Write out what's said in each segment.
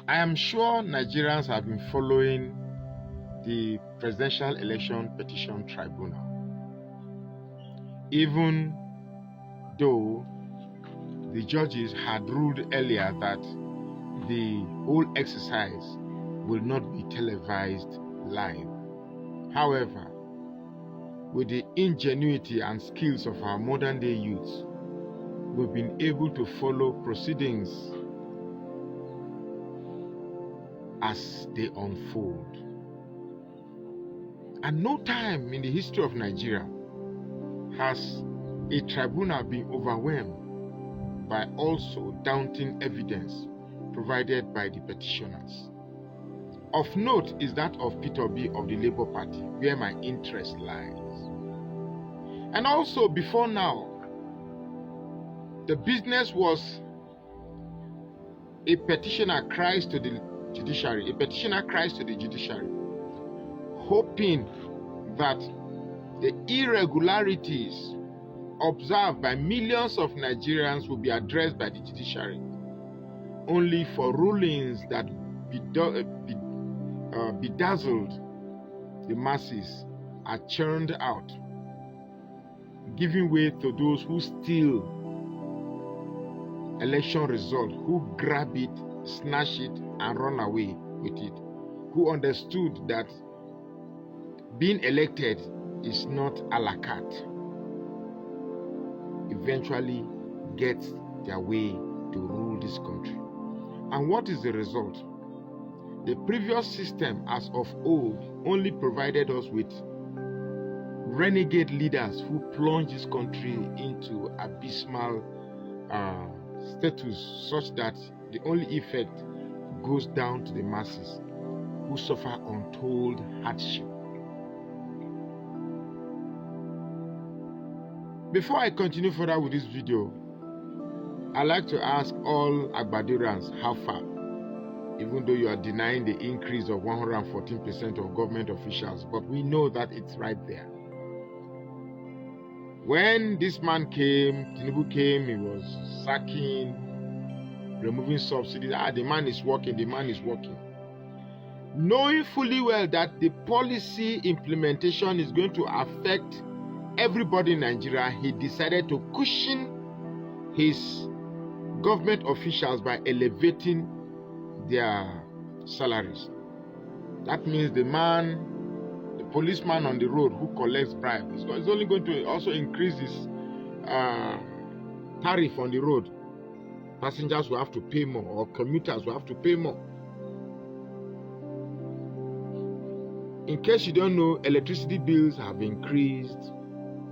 I am sure Nigerians have been following the Presidential Election Petition Tribunal, even though the judges had ruled earlier that the whole exercise will not be televised live. However, with the ingenuity and skills of our modern day youths, we've been able to follow proceedings as they unfold. And no time in the history of Nigeria has a tribunal been overwhelmed by also daunting evidence provided by the petitioners. Of note is that of Peter Obi of the Labour Party, where my interest lies. And also before now, the business was a petitioner cries to the judiciary, hoping that the irregularities observed by millions of Nigerians will be addressed by the judiciary, only for rulings that bedazzled the masses are churned out, giving way to those who steal election result, who grab it, snatch it, and run away with it, who understood that being elected is not a la carte, eventually gets their way to rule this country. And what is the result? The previous system as of old only provided us with renegade leaders who plunged this country into abysmal status, such that the only effect goes down to the masses who suffer untold hardship. Before I continue further with this video, I'd like to ask all Agbadorans how far, even though you are denying the increase of 114% of government officials, but we know that it's right there. When this man came, Tinubu came, he was sacking, removing subsidies. The man is working, knowing fully well that the policy implementation is going to affect everybody in Nigeria, he decided to cushion his government officials by elevating their salaries. That means the policeman on the road who collects bribes is only going to also increase his tariff on the road. Passengers will have to pay more, or commuters will have to pay more. In case you don't know, electricity bills have increased.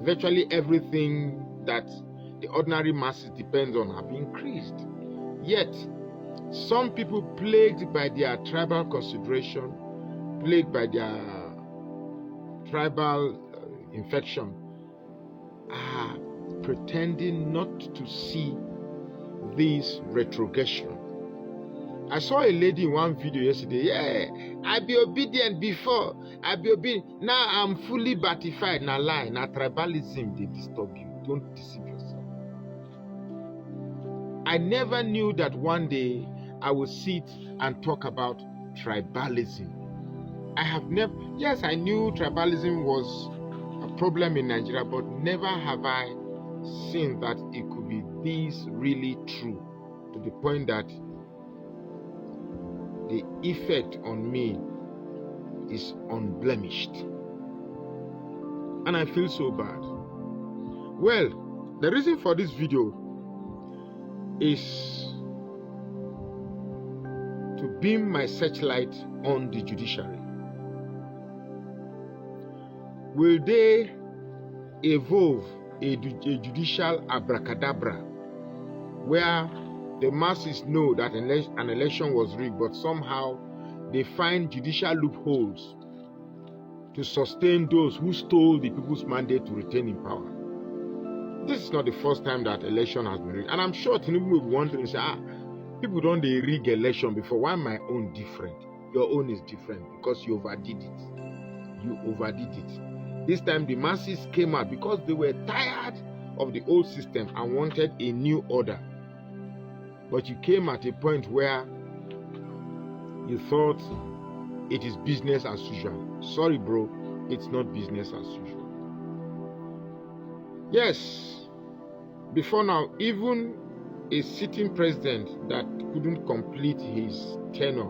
Virtually everything that the ordinary masses depends on have increased. Yet, some people plagued by their tribal consideration, plagued by their tribal infection, are pretending not to see this retrogression. I saw a lady in one video yesterday. I be obedient before. I be obedient. Now I'm fully batified. Now lie. Now tribalism, they disturb you. Don't deceive yourself. I never knew that one day I would sit and talk about tribalism. I have never, yes, I knew tribalism was a problem in Nigeria, but never have I seen that it could be this really true, to the point that the effect on me is unblemished. And I feel so bad. Well, the reason for this video is to beam my searchlight on the judiciary. Will they evolve a judicial abracadabra where the masses know that an election was rigged, but somehow they find judicial loopholes to sustain those who stole the people's mandate to retain in power? This is not the first time that election has been rigged. And I'm sure Tinubu will be wondering, say, people don't they rig election before. Why my own different? Your own is different because you overdid it. You overdid it. This time the masses came out because they were tired of the old system and wanted a new order. But you came at a point where you thought it is business as usual. Sorry, bro, it's not business as usual. Yes, before now, even a sitting president that couldn't complete his tenure,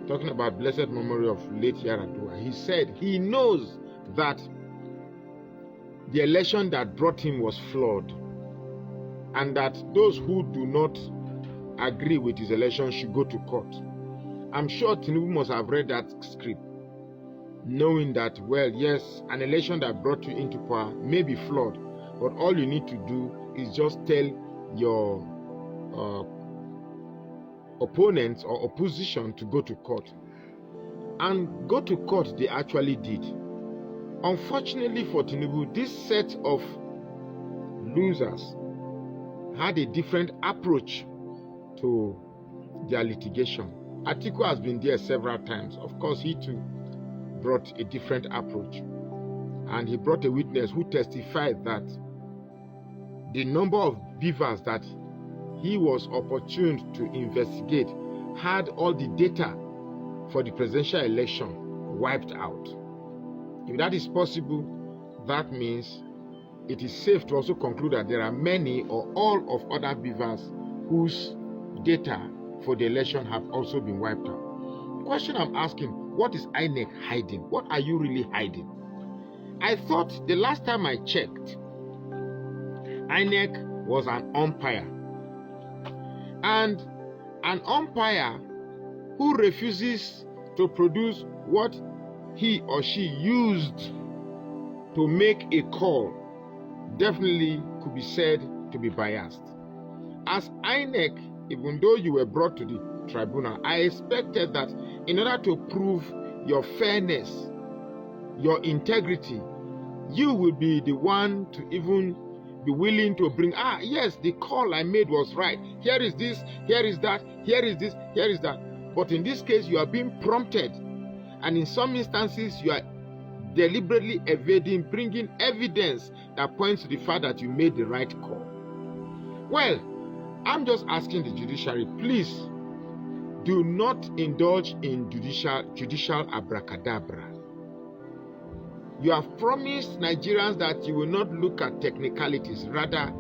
talking about blessed memory of late Yaradua, he said he knows that the election that brought him was flawed, and that those who do not agree with his election should go to court. I'm sure Tinubu must have read that script, knowing that, well, yes, an election that brought you into power may be flawed, but all you need to do is just tell your opponents or opposition to go to court. And go to court they actually did. Unfortunately for Tinubu, this set of losers had a different approach to their litigation. Atiku has been there several times. Of course, he too brought a different approach. And he brought a witness who testified that the number of beavers that he was opportune to investigate had all the data for the presidential election wiped out. If that is possible, that means it is safe to also conclude that there are many or all of other beavers whose data for the election have also been wiped out. The question I'm asking, what is INEC hiding? What are you really hiding? I thought the last time I checked, INEC was an umpire. And an umpire who refuses to produce what he or she used to make a call definitely could be said to be biased. As INEC, even though you were brought to the tribunal, I expected that in order to prove your fairness, your integrity, you would be the one to even be willing to bring, yes, the call I made was right. Here is this, here is that, here is this, here is that. But in this case, you are being prompted. And in some instances, you are deliberately evading bringing evidence that points to the fact that you made the right call. Well, I'm just asking the judiciary, please do not indulge in judicial abracadabra. You have promised Nigerians that you will not look at technicalities. Rather,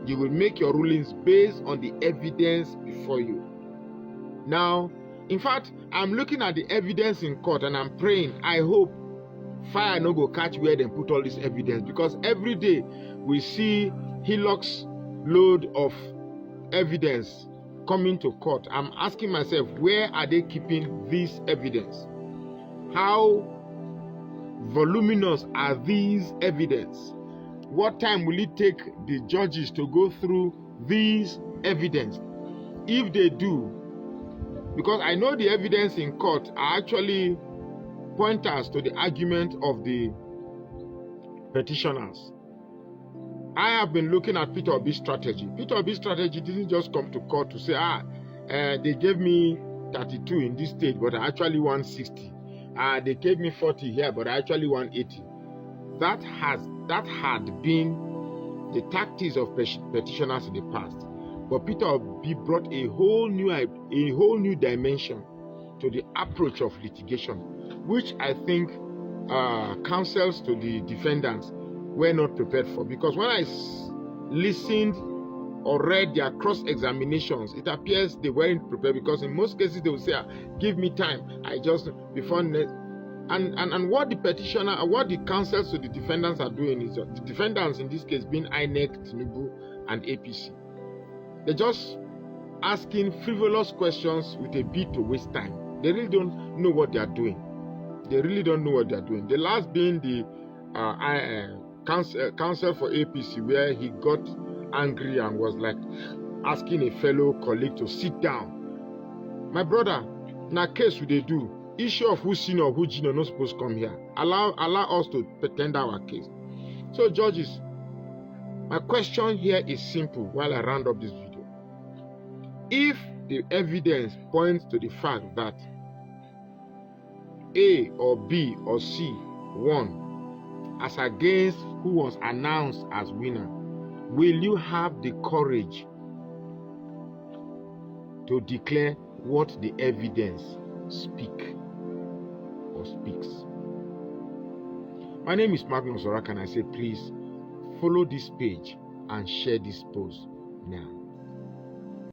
you will make your rulings based on the evidence before you. Now, in fact, I'm looking at the evidence in court and I'm praying, I hope fire no go catch where they put all this evidence, because every day we see Hilux load of evidence coming to court. I'm asking myself, where are they keeping this evidence? How voluminous are these evidence? What time will it take the judges to go through these evidence? If they do, because I know the evidence in court are actually pointers to the argument of the petitioners. I have been looking at Peter Obi's strategy. Peter Obi's strategy didn't just come to court to say, they gave me 32 in this state, but I actually want 60. They gave me 40 here, but I actually want 80. That had been the tactics of petitioners in the past. But Peter Obi brought a whole new dimension to the approach of litigation, which I think counsels to the defendants were not prepared for. Because when I listened or read their cross-examinations, it appears they weren't prepared, because in most cases they will say, give me time, I just before and what the petitioner, what the counsels to the defendants are doing is, the defendants in this case being INEC, Tinubu and APC, they're just asking frivolous questions with a bid to waste time. They really don't know what they are doing. They really don't know what they are doing. The last being the counsel for APC, where he got angry and was like asking a fellow colleague to sit down. My brother, na case we they do, issue of who senior or who junior not supposed to come here. Allow us to pretend our case. So judges, my question here is simple while I round up this video. If the evidence points to the fact that A or B or C won as against who was announced as winner, will you have the courage to declare what the evidence speak or speaks. My name is Magnus Oraka, and I say please follow this page and share this post now.